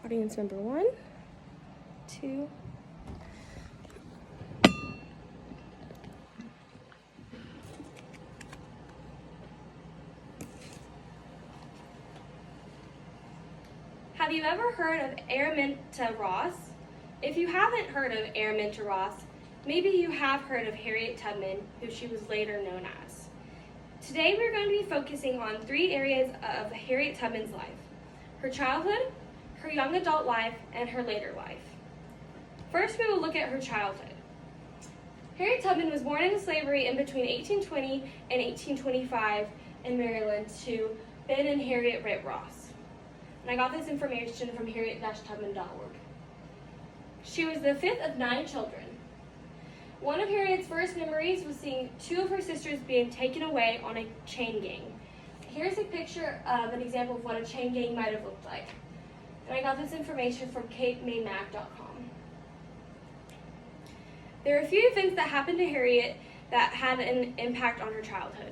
Audience number 1, 2. Have you ever heard of Araminta Ross? If you haven't heard of Araminta Ross, maybe you have heard of Harriet Tubman, who she was later known as. Today we're going to be focusing on 3 areas of Harriet Tubman's life: her childhood, her young adult life, and her later life. First, we will look at her childhood. Harriet Tubman was born into slavery in between 1820 and 1825 in Maryland to Ben and Harriet Ritt Ross. And I got this information from harriet-tubman.org. She was the 5th of 9 children. One of Harriet's first memories was seeing 2 of her sisters being taken away on a chain gang. Here's a picture of an example of what a chain gang might have looked like. And I got this information from capemaymag.com. There are a few events that happened to Harriet that had an impact on her childhood.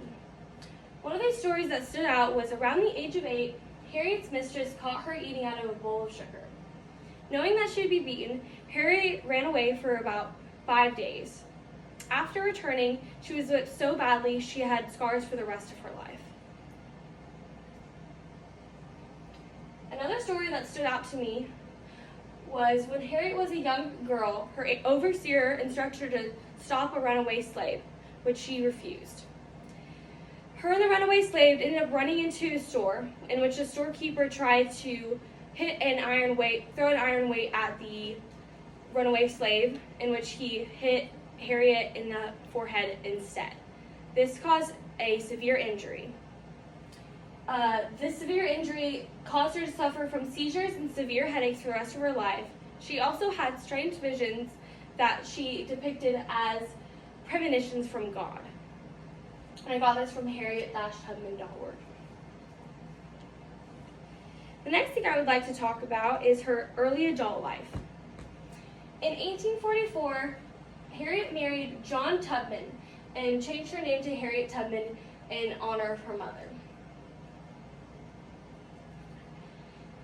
One of these stories that stood out was around the age of 8, Harriet's mistress caught her eating out of a bowl of sugar. Knowing that she would be beaten, Harriet ran away for about 5 days. After returning, she was whipped so badly she had scars for the rest of her life. Another story that stood out to me was when Harriet was a young girl, her overseer instructed her to stop a runaway slave, which she refused. Her and the runaway slave ended up running into a store in which the storekeeper tried to throw an iron weight at the runaway slave, in which he hit Harriet in the forehead instead. This caused a severe injury. This severe injury caused her to suffer from seizures and severe headaches for the rest of her life. She also had strange visions that she depicted as premonitions from God. And I got this from harriet-tubman.org. The next thing I would like to talk about is her early adult life. In 1844, Harriet married John Tubman and changed her name to Harriet Tubman in honor of her mother.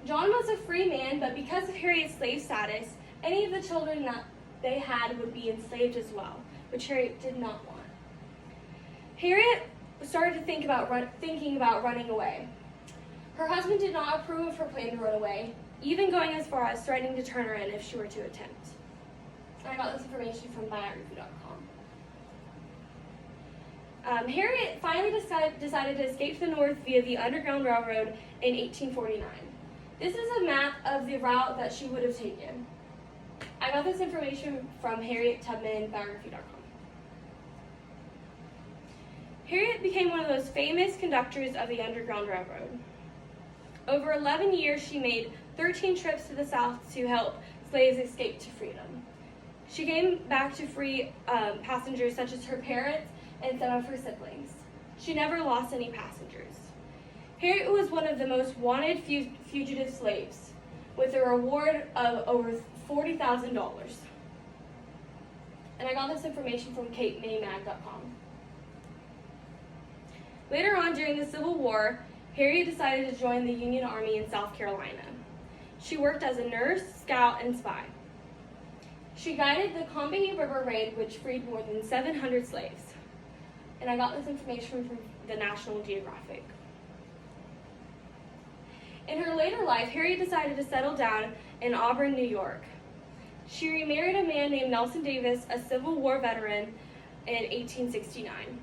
John was a free man, but because of Harriet's slave status, any of the children that they had would be enslaved as well, which Harriet did not want. Harriet started to thinking about running away. Her husband did not approve of her plan to run away, even going as far as threatening to turn her in if she were to attempt. I got this information from biography.com. Harriet finally decided to escape to the north via the Underground Railroad in 1849. This is a map of the route that she would have taken. I got this information from harriet-tubman.biography.com. Harriet became one of those famous conductors of the Underground Railroad. Over 11 years, she made 13 trips to the South to help slaves escape to freedom. She came back to free passengers such as her parents and some of her siblings. She never lost any passengers. Harriet was one of the most wanted fugitive slaves, with a reward of over $40,000. And I got this information from capemaymag.com. Later on, during the Civil War, Harriet decided to join the Union Army in South Carolina. She worked as a nurse, scout, and spy. She guided the Combahee River Raid, which freed more than 700 slaves. And I got this information from the National Geographic. In her later life, Harriet decided to settle down in Auburn, New York. She remarried a man named Nelson Davis, a Civil War veteran, in 1869.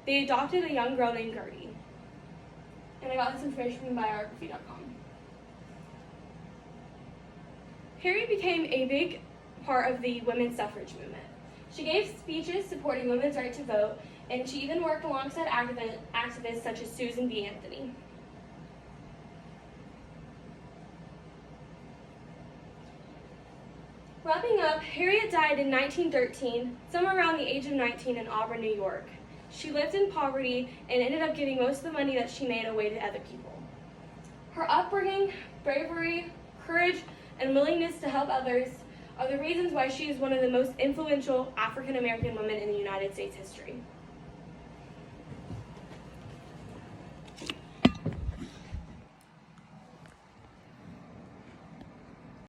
They adopted a young girl named Gertie. And I got this information from biography.com. Harriet became a big part of the women's suffrage movement. She gave speeches supporting women's right to vote, and she even worked alongside activists such as Susan B. Anthony. Wrapping up, Harriet died in 1913, somewhere around the age of 19 in Auburn, New York. She lived in poverty and ended up giving most of the money that she made away to other people. Her upbringing, bravery, courage, and willingness to help others are the reasons why she is one of the most influential African American women in the United States history.